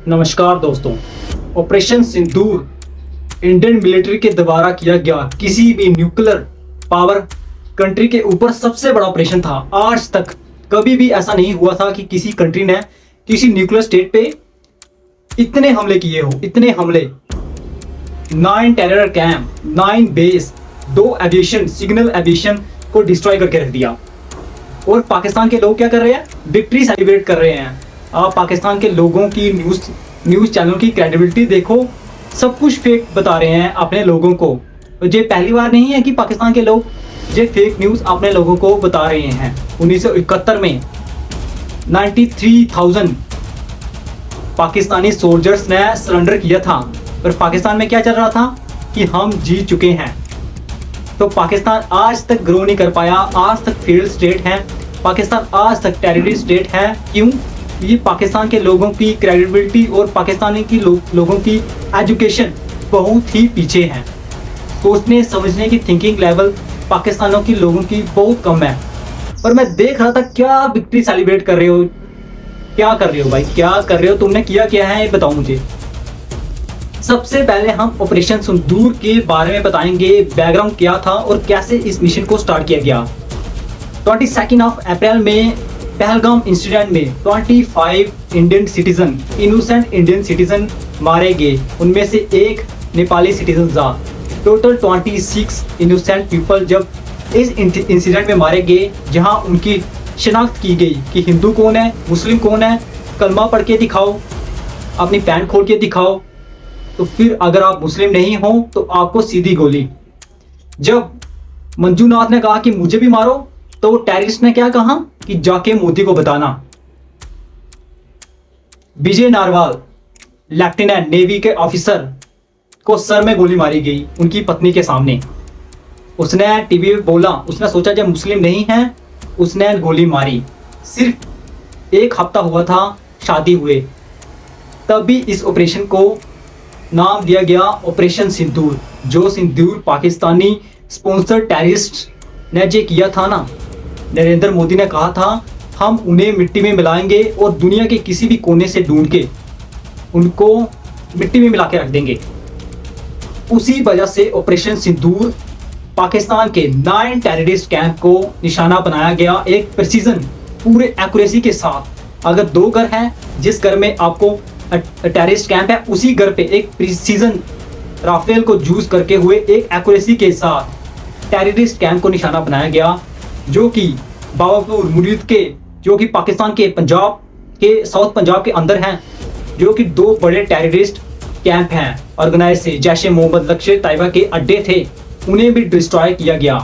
नमस्कार दोस्तों। ऑपरेशन सिंदूर Indian military के द्वारा किया गया किसी भी न्यूक्लियर पावर कंट्री के ऊपर सबसे बड़ा ऑपरेशन था। आज तक कभी भी ऐसा नहीं हुआ था कि किसी कंट्री ने किसी न्यूक्लियर स्टेट पे इतने हमले किए हो। इतने हमले, 9 terror camp, 9 base, 2 aviation, signal aviation को डिस्ट्रॉय करके रख दिया। और पाकिस्तान के लोग क्या कर रहे हैं? विक्ट्री सेलिब्रेट कर रहे हैं। आप पाकिस्तान के लोगों की न्यूज़ चैनल की क्रेडिबिलिटी देखो, सब कुछ फेक बता रहे हैं अपने लोगों को। ये पहली बार नहीं है कि पाकिस्तान के लोग ये फेक न्यूज़ अपने लोगों को बता रहे हैं। 1971 में 93,000 पाकिस्तानी सोल्जर्स ने सरेंडर किया था। और पाकिस्तान में क्या चल रहा था कि हम जीत चुके हैं। तो पाकिस्तान आज तक ग्रो नहीं कर पाया, आज तक फेल्ड स्टेट है। पाकिस्तान आज तक टेररिस्ट स्टेट है। क्यों? ये पाकिस्तान के लोगों की क्रेडिबिलिटी और पाकिस्तानी की लोगों की एजुकेशन बहुत ही पीछे है। सोचने समझने की थिंकिंग लेवल पाकिस्तानों की लोगों की बहुत कम है। और मैं देख रहा था, क्या विक्ट्री सेलिब्रेट कर रहे हो? क्या कर रहे हो भाई? क्या कर रहे हो? तुमने किया क्या है, ये बताओ मुझे। सबसे पहले हम ऑपरेशन सिंदूर के बारे में बताएंगे, बैकग्राउंड क्या था और कैसे इस मिशन को स्टार्ट किया गया। 22 अप्रैल में पहलगाम इंसिडेंट में 25 Indian citizen, innocent Indian citizen मारे गए। उनमें से एक नेपाली सिटीजन था। टोटल 26 इनोसेंट पीपल जब इस इंसिडेंट में मारे गए, जहां उनकी शिनाख्त की गई कि हिंदू कौन है, मुस्लिम कौन है, कलमा पढ़ के दिखाओ, अपनी पैंट खोल के दिखाओ। तो फिर अगर आप मुस्लिम नहीं हो तो आपको सीधी गोली। जब मंजूनाथ ने कहा कि मुझे भी मारो, तो टेररिस्ट ने क्या कहा कि जाके मोदी को बताना। विजय नारवाल, लेफ्टिनेंट नेवी के ऑफिसर को सर में गोली मारी गई उनकी पत्नी के सामने। उसने टीवी पे बोला, उसने सोचा जब मुस्लिम नहीं है, उसने गोली मारी। सिर्फ 1 हफ्ता हुआ था शादी हुए, तभी इस ऑपरेशन को नाम दिया गया ऑपरेशन सिंदूर। जो सिंदूर पाकिस्तानी स्पॉन्सर टेररिस्ट ने जे किया था ना, नरेंद्र मोदी ने कहा था हम उन्हें मिट्टी में मिलाएंगे और दुनिया के किसी भी कोने से ढूंढ के उनको मिट्टी में मिला के रख देंगे। उसी वजह से ऑपरेशन सिंदूर पाकिस्तान के 9 टेररिस्ट कैंप को निशाना बनाया गया, एक प्रिसीजन, पूरे एक्यूरेसी के साथ। अगर 2 घर हैं, जिस घर में आपको टेररिस्ट कैंप है, उसी घर पे एक प्रिसीजन राफेल को यूज करके हुए एक एक्यूरेसी के साथ टेररिस्ट कैंप को निशाना बनाया गया, जो कि बावलपुर मुरीद के, जो कि पाकिस्तान के पंजाब के, साउथ पंजाब के अंदर हैं, जो कि 2 बड़े टेररिस्ट कैंप हैं ऑर्गेनाइज से। जैश ए मोहम्मद लश्कर तैयबा के अड्डे थे, उन्हें भी डिस्ट्रॉय किया गया।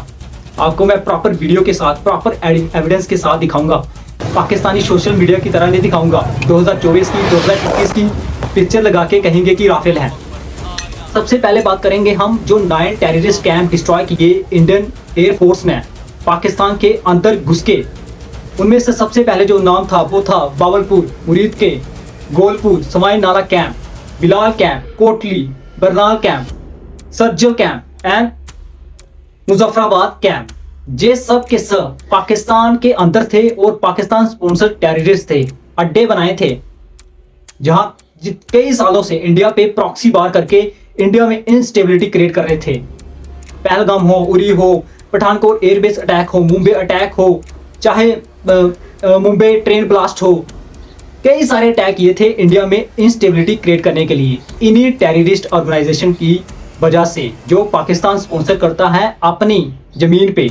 आपको मैं प्रॉपर वीडियो के साथ, प्रॉपर एविडेंस के साथ दिखाऊंगा। पाकिस्तानी सोशल मीडिया की तरह नहीं दिखाऊंगा 2024 की, 2021 की पिक्चर लगा के कहेंगे कि राफेल है। सबसे पहले बात करेंगे हम जो 9 टेररिस्ट कैंप डिस्ट्रॉय किए इंडियन एयरफोर्स ने पाकिस्तान के अंदर घुस के। उनमें से सबसे पहले जो नाम था वो था बावलपुर मुरीद के, गोलपुर, समाई नाला camp, Bilal camp, Kotli, Burnol camp, Sajal camp and Muzaffarabad camp. ये सब के सब पाकिस्तान के अंदर थे और पाकिस्तान स्पॉन्सर टेररिस्ट थे। अड्डे बनाए थे जहां कई सालों से इंडिया पे प्रॉक्सी वार करके इंडिया में इंस्टेबिलिटी क्रिएट कर रहे थे। पहलगाम हो, उरी हो, पठानकोट एयरबेस अटैक हो, मुंबई अटैक हो, चाहे मुंबई ट्रेन ब्लास्ट हो, कई सारे अटैक किए थे इंडिया में इंस्टेबिलिटी क्रिएट करने के लिए। इन्हीं टेररिस्ट ऑर्गेनाइजेशन की वजह से, जो पाकिस्तान स्पॉन्सर करता है अपनी जमीन पे,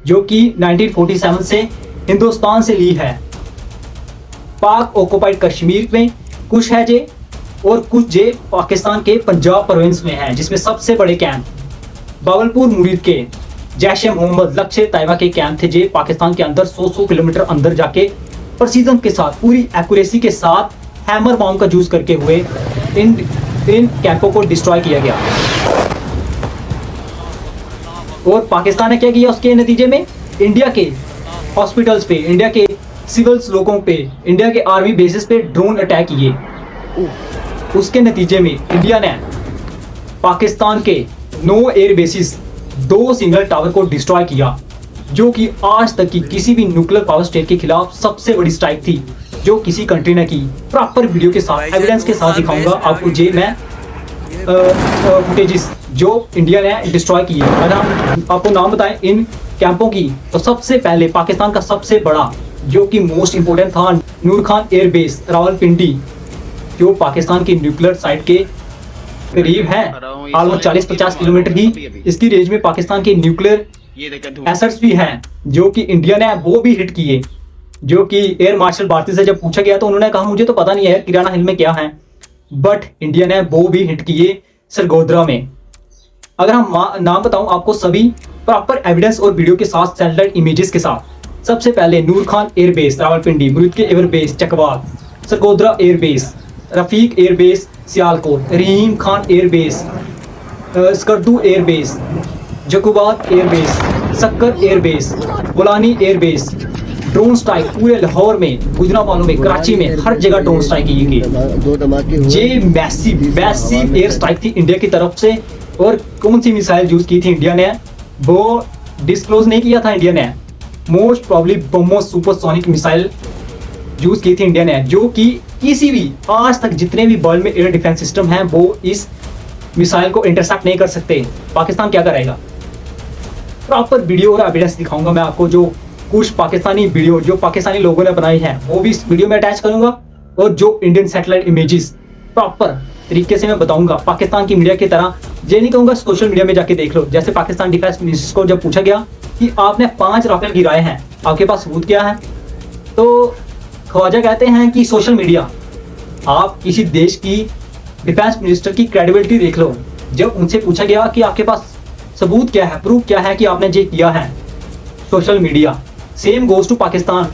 जो कि 1947 से हिंदुस्तान से ली है। पाक ऑक्युपाइड कश्मीर में कुछ है जे, और कुछ जे पाकिस्तान के पंजाब प्रोविंस में है, जिसमें सबसे बड़े कैंप बावलपुर मुरीद के जैश ए मोहम्मद लश्कर तैयबा के कैंप थे। जे पाकिस्तान के अंदर 100 किलोमीटर अंदर जाके प्रिसीजन के साथ, पूरी एक्यूरेसी के साथ हैमर बॉम्ब का यूज करके हुए इन कैंपों को डिस्ट्रॉय किया गया। और पाकिस्तान ने क्या किया उसके नतीजे में? इंडिया के हॉस्पिटल्स पे, इंडिया के सिविल्स लोगों पे, इंडिया के आर्मी बेसिस पे ड्रोन अटैक किए। उसके नतीजे में इंडिया ने पाकिस्तान के 9 एयर बेसिस, 2 सिंगल टावर को डिस्ट्रॉय किया, जो कि आज तक की किसी भी न्यूक्लियर पावर स्टेट के खिलाफ सबसे बड़ी स्ट्राइक थी। जो किसी कंट्री ने की। प्रॉपर वीडियो के साथ एविडेंस के साथ दिखाऊंगा आपको जे मैं फुटेजेस जो इंडिया ने डिस्ट्रॉय की है। अगर हम आपको नाम बताएं इन कैंपों की, तो सबसे पहले पाकिस्तान का सबसे बड़ा जो कि मोस्ट इंपोर्टेंट था नूर खान एयरबेस रावलपिंडी, जो पाकिस्तान की न्यूक्लियर साइट के करीब है। ऑलमोस्ट 40-50 किलोमीटर ही इसकी रेंज में पाकिस्तान के न्यूक्लियर एसेट्स भी हैं, जो कि इंडिया ने वो भी हिट किए। जो कि एयर मार्शल भारती से जब पूछा गया तो उन्होंने कहा मुझे तो पता नहीं है किराना हिल में क्या है, बट इंडिया ने वो भी हिट किए सरगोदरा में। अगर हम नाम बताऊं आपको सभी प्रॉपर एविडेंस और वीडियो के साथ, सैटेलाइट इमेजेस के साथ। सबसे पहले नूर खान एयरबेस रावलपिंडी, मुल्क के airbase Chakwal, Sargodha airbase, Rafiqui airbase Sialkot, Rahim Khan airbase, Skardu airbase, Jacobabad airbase, Sukkur airbase, बोलानी एयरबेस। ड्रोन स्ट्राइक पूरे लाहौर में, गुजरांवालों में, कराची में, हर जगह ड्रोन स्ट्राइक की गई। ये मैसिव एयर स्ट्राइक थी इंडिया की तरफ से। और कौन सी मिसाइल यूज की थी इंडिया ने, वो डिस्क्लोज नहीं किया था इंडिया ने। Most probably BrahMos supersonic missile use की थी इंडिया ने, जो कि किसी भी आज तक जितने भी वर्ल्ड में एयर डिफेंस सिस्टम हैं वो इस मिसाइल को इंटरसेप्ट नहीं कर सकते। पाकिस्तान क्या करेगा? प्रॉपर वीडियो और एविडेंस दिखाऊंगा मैं आपको, जो कुछ पाकिस्तानी वीडियो जो पाकिस्तानी लोगों ने बनाई है वो भी इस वीडियो में अटैच करूंगा, और जो इंडियन सैटेलाइट इमेजेस प्रॉपर तरीके से मैं बताऊंगा। पाकिस्तान की मीडिया की तरह ये नहीं कहूंगा सोशल मीडिया में जाके देख लो। जैसे पाकिस्तान डिफेंस मिनिस्टर को जब पूछा गया कि आपने 5 राफेल गिराए हैं, आपके पास सबूत क्या है, तो ख्वाजा कहते हैं कि सोशल मीडिया। आप किसी देश की डिफेंस मिनिस्टर की क्रेडिबिलिटी देख लो। जब उनसे पूछा गया कि आपके पास सबूत क्या है, प्रूफ क्या है कि आपने ये किया है, social media. Same goes to Pakistan,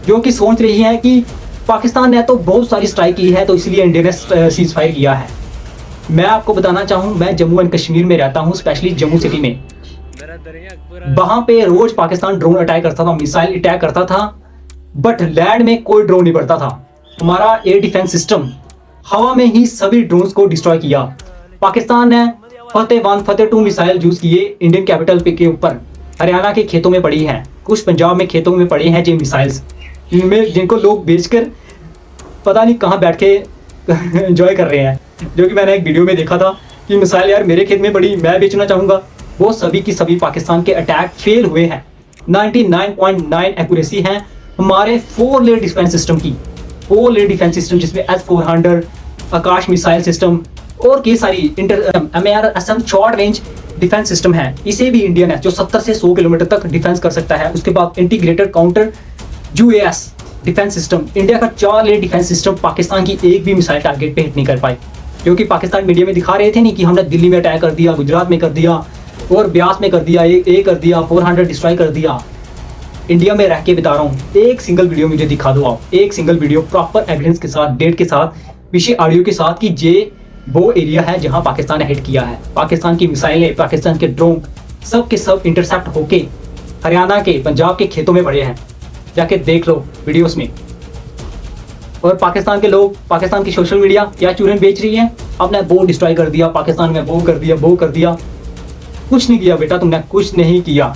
जो कि सोच रही है कि पाकिस्तान ने तो बहुत सारी स्ट्राइक की है तो इसलिए इंडिया ने सीज फायर किया है। मैं आपको बताना चाहूँ, मैं जम्मू एंड कश्मीर में रहता हूँ, स्पेशली जम्मू सिटी में। वहां पे रोज पाकिस्तान ड्रोन अटैक करता था, मिसाइल अटैक करता था, बट लैंड में कोई ड्रोन नहीं पड़ता था। हमारा एयर डिफेंस सिस्टम हवा में ही सभी ड्रोन्स को डिस्ट्रॉय किया। पाकिस्तान ने फतेह 1, फतेह 2 मिसाइल यूज किए इंडियन कैपिटल के ऊपर। हरियाणा के खेतों में पड़ी हैं, कुछ पंजाब में खेतों में पड़े हैं ये मिसाइल्स, जिनको लोग बेचकर पता नहीं कहाँ बैठ के एंजॉय कर रहे हैं। जो कि मैंने एक वीडियो में देखा था कि मिसाइल यार मेरे खेत में पड़ी, मैं बेचना चाहूँगा। वो सभी की सभी पाकिस्तान के अटैक फेल हुए हैं। 99.9 एक्यूरेसी है हमारे 4 लेयर डिफेंस सिस्टम की। 4 लेयर डिफेंस सिस्टम जिसमें S-400 आकाश मिसाइल सिस्टम और कई सारी MARSM short range defence system है। इसे भी इंडिया ने जो 70 से 100 किलोमीटर तक डिफेंस कर सकता है। उसके बाद integrated counter UAS defence system. India का 4 लेयर डिफेंस सिस्टम पाकिस्तान की एक भी मिसाइल टारगेट पे हिट नहीं कर पाए, क्योंकि पाकिस्तान मीडिया में दिखा रहे थे नहीं कि हमने दिल्ली में अटैक कर दिया, गुजरात में कर दिया और ब्यास में कर दिया, ये कर दिया, 400 डिस्ट्रॉय कर दिया। इंडिया में रह के बता रहा हूँ, एक सिंगल वीडियो मुझे दिखा दो आप, एक सिंगल वीडियो प्रॉपर एविडेंस के साथ, डेट के साथ, पीछे ऑडियो के साथ कि ये वो एरिया है जहां पाकिस्तान ने हिट किया है। पाकिस्तान की मिसाइलें, पाकिस्तान के ड्रोन सब के सब इंटरसेप्ट होके हरियाणा के, पंजाब के खेतों में पड़े हैं। जाके देख लो वीडियोस में। और पाकिस्तान के लोग, पाकिस्तान की सोशल मीडिया क्या चूरन बेच रही है, आपने वो डिस्ट्रॉय कर दिया, पाकिस्तान में वो कर दिया, वो कर दिया। कुछ नहीं किया बेटा, तुमने कुछ नहीं किया।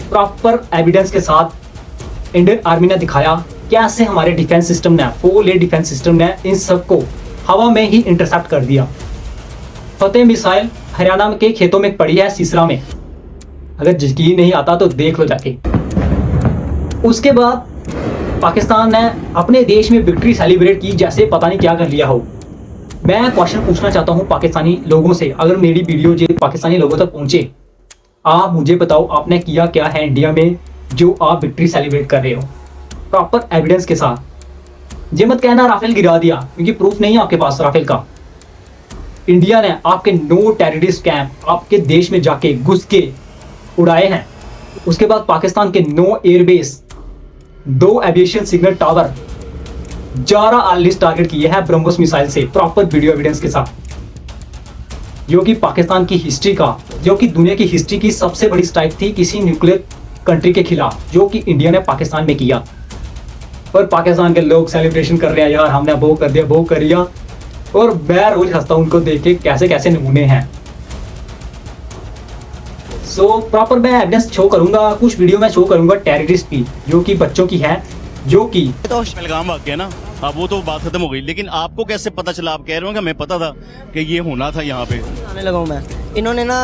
प्रॉपर एविडेंस के साथ इंडियन आर्मी ने दिखाया कैसे हमारे डिफेंस सिस्टम ने, 4 लेयर डिफेंस सिस्टम ने इन सबको हवा में ही इंटरसेप्ट कर दिया। फतेह मिसाइल हरियाणा के खेतों में पड़ी है, सिसरा में। अगर यकीन नहीं आता तो देख लो जाके। उसके बाद पाकिस्तान ने अपने देश में विक्ट्री सेलिब्रेट की जैसे पता नहीं क्या कर लिया हो। मैं क्वेश्चन पूछना चाहता हूं पाकिस्तानी लोगों से, अगर मेरी वीडियो जो पाकिस्तानी लोगों तक पहुंचे, आप मुझे बताओ आपने किया क्या है इंडिया में जो आप विक्ट्री सेलिब्रेट कर रहे हो प्रॉपर एविडेंस के साथ। ये मत कहना राफेल गिरा दिया, क्योंकि प्रूफ नहीं है आपके पास राफेल का। इंडिया ने आपके 9 टेररिस्ट कैंप आपके देश में जाके घुस के उड़ाए हैं। उसके बाद पाकिस्तान के 9 एयरबेस, 2 एविएशन सिग्नल टावर, 11 आर्लिस्ट टारगेट किए हैं ब्रह्मोस मिसाइल से, प्रॉपर वीडियो एविडेंस के साथ। जो कि पाकिस्तान की हिस्ट्री का, जो कि दुनिया की हिस्ट्री की सबसे बड़ी स्ट्राइक थी किसी न्यूक्लियर कंट्री के खिलाफ, जो कि इंडिया ने पाकिस्तान में किया। और पाकिस्तान के लोग सेलिब्रेशन कर रहे हैं, यार हमने वो कर दिया, वो कर दिया। और मैं रोज हंसता हूं उनको देख के, कैसे कैसे नमूने हैं। सो प्रॉपर मैं एविडेंस शो करूंगा, कुछ वीडियो में शो करूंगा टेररिस्ट की, जो कि बच्चों की है, जो कि तो पहलगाम वाक़या ना, अब वो तो बात खत्म हो गई, लेकिन आपको कैसे पता चला? आप कह रहे हो कि हमें पता था कि ये होना था यहाँ पे। आने लगा हूँ मैं। इन्होंने ना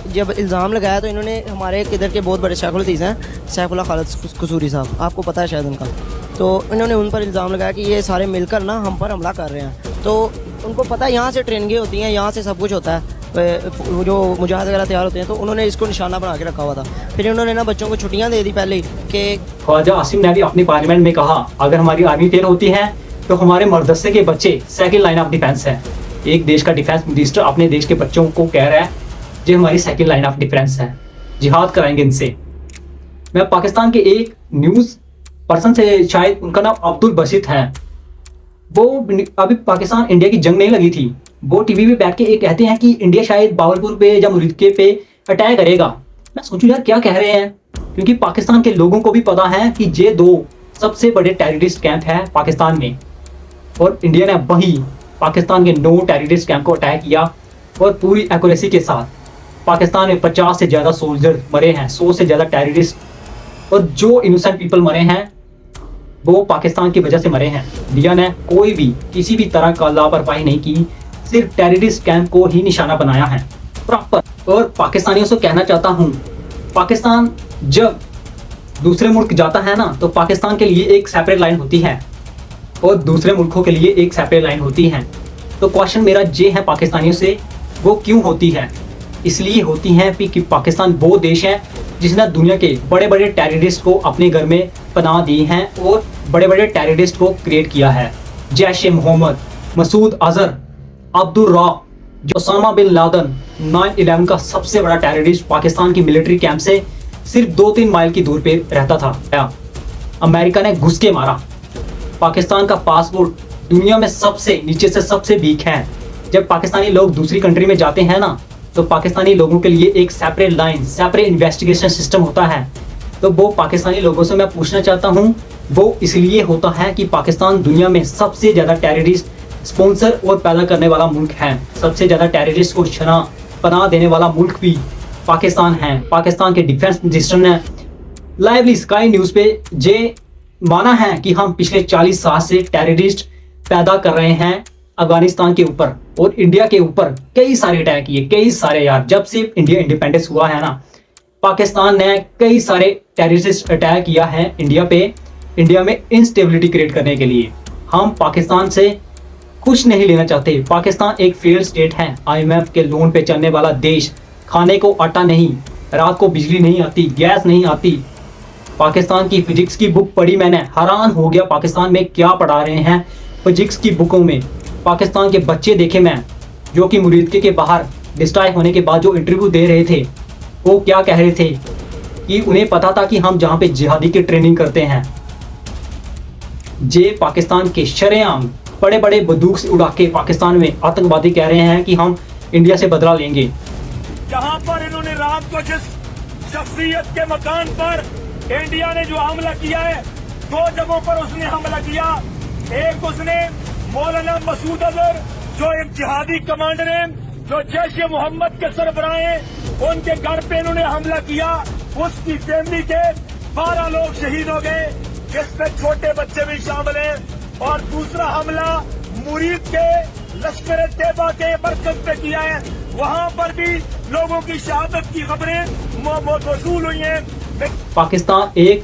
जब इल्ज़ाम लगाया तो इन्होंने हमारे किधर के बहुत बड़े शेखुल हदीस हैं, सैफुल्ला खालिद कसूरी साहब, आपको पता है शायद उनका, तो इन्होंने उन पर इल्ज़ाम लगाया कि ये सारे मिलकर ना हम पर हमला कर रहे हैं। तो उनको पता है यहाँ से ट्रेनिंगें होती हैं, यहाँ से सब कुछ होता है, वो जो मुजाहिद वगैरह तैयार होते हैं, तो उन्होंने इसको निशाना बना के रखा हुआ था। फिर उन्होंने ना बच्चों को छुट्टियाँ दे दी पहले कि ख्वाजा आसिम ने भी अपने पार्लियामेंट में कहा, अगर हमारी आर्मी फेल होती है तो हमारे मदरसे के बच्चे सेकंड लाइन ऑफ डिफेंस है। एक देश का डिफेंस मिनिस्टर अपने देश के बच्चों को कह रहा है जो हमारी सेकंड लाइन ऑफ डिफेंस है, जिहाद कराएंगे इनसे। मैं पाकिस्तान के एक न्यूज़ पर्सन से, शायद उनका नाम अब्दुल बसित है, वो अभी पाकिस्तान इंडिया की जंग नहीं लगी थी, वो टीवी पे बैठ के ये कहते हैं कि इंडिया शायद बावलपुर पे या मुरीदके पे अटैक करेगा। मैं सोचूं यार क्या कह रहे हैं, क्योंकि पाकिस्तान के लोगों को भी पता है कि ये दो सबसे बड़े टेररिस्ट कैंप है पाकिस्तान में, और इंडिया ने वही पाकिस्तान के 9 टेररिस्ट कैंप को अटैक किया, और पूरी एक्यूरेसी के साथ पाकिस्तान में 50 से ज़्यादा सोल्जर मरे हैं, 100 से ज़्यादा टेररिस्ट, और जो इनोसेंट पीपल मरे हैं वो पाकिस्तान की वजह से मरे हैं। इंडिया ने कोई भी किसी भी तरह का लापरवाही नहीं की, सिर्फ टेररिस्ट कैंप को ही निशाना बनाया है प्रॉपर। और पाकिस्तानियों से कहना चाहता हूँ, पाकिस्तान जब दूसरे मुल्क जाता है ना, तो पाकिस्तान के लिए एक सेपरेट लाइन होती है और दूसरे मुल्कों के लिए एक सेपरेट लाइन होती है। तो क्वेश्चन मेरा ये है पाकिस्तानियों से, वो क्यों होती है? इसलिए होती है कि पाकिस्तान वो देश है जिसने दुनिया के बड़े बड़े टेररिस्ट को अपने घर में पनाह दी हैं और बड़े बड़े टेररिस्ट को क्रिएट किया है। जैश ए मोहम्मद, मसूद अजहर, अब्दुल रॉक, जो ओसामा बिन लादेन, 9/11 का सबसे बड़ा टेररिस्ट पाकिस्तान की मिलिट्री कैंप से सिर्फ 2-3 माइल की दूर पे रहता था। अमेरिका ने घुस के मारा। पाकिस्तान का पासपोर्ट दुनिया में सबसे नीचे से सबसे वीक है। जब पाकिस्तानी लोग दूसरी कंट्री में जाते हैं ना, तो पाकिस्तानी लोगों के लिए एक separate line, separate investigation system होता है। तो वो पाकिस्तानी लोगों से मैं पूछना चाहता हूँ, वो इसलिए होता है कि पाकिस्तान दुनिया में सबसे ज़्यादा टेररिस्ट स्पॉन्सर और पैदा करने वाला मुल्क है। सबसे ज़्यादा टेररिस्ट को पनाह देने वाला मुल्क भी पाकिस्तान है। पाकिस्तान के डिफेंस मिनिस्टर ने लाइवली स्काई न्यूज़ पे ये माना है कि हम पिछले 40 साल से टेररिस्ट पैदा कर रहे हैं अफगानिस्तान के ऊपर और इंडिया के ऊपर। कई सारे अटैक किए, कई सारे यार। जब से इंडिया इंडिपेंडेंस हुआ है ना, पाकिस्तान ने कई सारे टेररिस्ट अटैक किया है इंडिया पे, इंडिया में इंस्टेबिलिटी क्रिएट करने के लिए। हम पाकिस्तान से कुछ नहीं लेना चाहते। पाकिस्तान एक फेल्ड स्टेट है, IMF के लोन पे चलने वाला देश। खाने को आटा नहीं, रात को बिजली नहीं आती, गैस नहीं आती। पाकिस्तान की फिजिक्स की बुक पढ़ी मैंने, हैरान हो गया पाकिस्तान में क्या पढ़ा रहे हैं फिजिक्स की बुकों में। पाकिस्तान के बच्चे देखे मैं, जो कि मुरीदके के बाहर डिस्ट्रॉय होने के बाद जो इंटरव्यू दे रहे थे, वो क्या कह रहे थे कि उन्हें पता था कि हम जहाँ पे जिहादी की ट्रेनिंग करते हैं। जे पाकिस्तान के शरेआम बड़े बड़े बंदूक से उड़ा के पाकिस्तान में आतंकवादी कह रहे हैं कि हम इंडिया से बदला लेंगे। जहां पर इन्होंने रात को जिस शख्सियत के मकान पर इंडिया ने जो हमला किया है, 2 जगहों पर उसने हमला किया। एक उसने मौलाना मसूद अजहर, जो एक जिहादी कमांडर है, जो जैश ए मोहम्मद के सरबराह हैं, उनके घर पे इन्होंने हमला किया। उसकी फैमिली के 12 लोग शहीद हो गए, जिसमें छोटे बच्चे भी शामिल हैं। और दूसरा हमला मुरीद के लश्कर तैयबा के मरकज पे किया है, वहां पर भी लोगों की शहादत की खबरें मौसूल हुई हैं। पाकिस्तान एक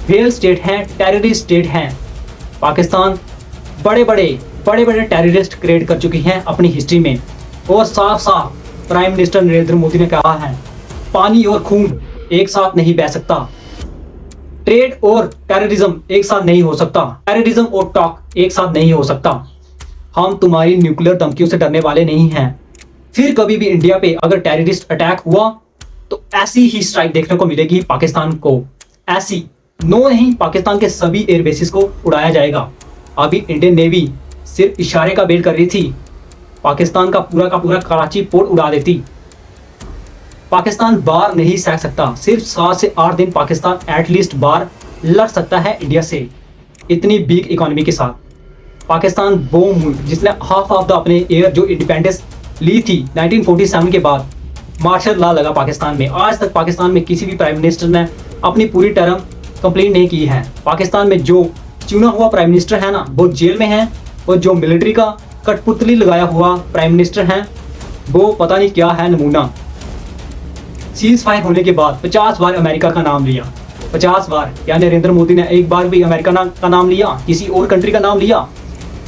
फेल्ड स्टेट है, टेररिस्ट स्टेट है। पाकिस्तान बड़े बड़े टेररिस्ट क्रिएट कर चुकी हैं अपनी हिस्ट्री में। और साफ साफ प्राइम मिनिस्टर नरेंद्र मोदी ने कहा है, पानी और खून एक साथ नहीं बह सकता। ट्रेड और टेररिज्म एक साथ नहीं हो सकता। टेररिज्म और टॉक एक साथ नहीं हो सकता। हम तुम्हारी न्यूक्लियर धमकियों से डरने वाले नहीं हैं। फिर कभी भी इंडिया पे अगर टेररिस्ट अटैक हुआ तो ऐसी ही स्ट्राइक देखने को मिलेगी पाकिस्तान को। ऐसी नो नहीं, पाकिस्तान के सभी एयर बेसिस को उड़ाया जाएगा। अभी इंडियन नेवी सिर्फ इशारे का वेट कर रही थी, पाकिस्तान का पूरा कराची पोर्ट उड़ा देती। पाकिस्तान बार नहीं सह सकता। सिर्फ 7 से 8 दिन पाकिस्तान एटलीस्ट बार लड़ सकता है इंडिया से, इतनी बिग इकोनॉमी के साथ। पाकिस्तान वो मुल्क जिसने हाफ ऑफ द अपने एयर जो इंडिपेंडेंस ली थी 1947 के बाद, मार्शल लॉ लगा पाकिस्तान में। आज तक पाकिस्तान में किसी भी प्राइम मिनिस्टर ने अपनी पूरी टर्म कंप्लेंट नहीं की है। पाकिस्तान में जो चुना हुआ प्राइम मिनिस्टर है ना, वो जेल में है, और जो मिलिट्री का कठपुतली लगाया हुआ प्राइम मिनिस्टर है वो पता नहीं क्या है नमूना। सीज फायर होने के बाद 50 बार अमेरिका का नाम लिया, 50 बार। क्या नरेंद्र मोदी ने एक बार भी अमेरिका का नाम लिया, किसी और कंट्री का नाम लिया?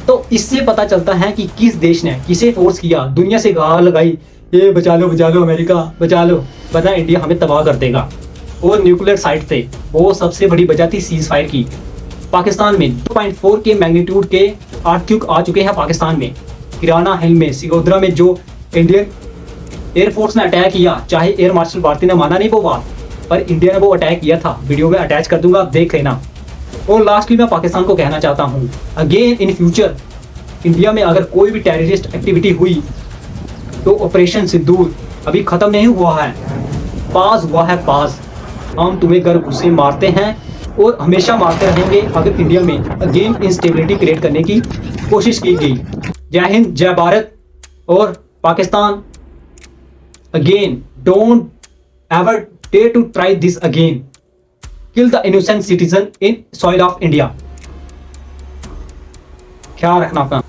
तो इससे पता चलता है कि किस देश ने किसे फोर्स किया, दुनिया से गाल लगाई, ये बचा लो अमेरिका बचा लो, वरना इंडिया हमें तबाह कर देगा। और न्यूक्लियर साइट थे, वो सबसे बड़ी वजह थी सीज फायर की। पाकिस्तान में 2.4 के मैग्नीट्यूड के अर्थक्वेक आ चुके हैं पाकिस्तान में। किराना हिल में, सिगोदरा में जो इंडियन एयरफोर्स ने अटैक किया, चाहे एयर मार्शल भारती ने माना नहीं वो बात, पर इंडिया ने वो अटैक किया था। वीडियो में अटैच कर दूंगा, आप देख लेना। और लास्टली मैं पाकिस्तान को कहना चाहता हूँ, अगेन इन फ्यूचर इंडिया में अगर कोई भी टेररिस्ट एक्टिविटी हुई तो ऑपरेशन सिंदूर अभी खत्म नहीं हुआ है, पास हुआ है पास। हम तुम्हें घर घुसे मारते हैं और हमेशा मारते रहेंगे अगर इंडिया में अगेन इंस्टेबिलिटी क्रिएट करने की कोशिश की गई। जय हिंद, जय भारत। और Pakistan again don't ever dare to try this again. Kill the innocent citizen in soil of India. ख्याल रखना अपना।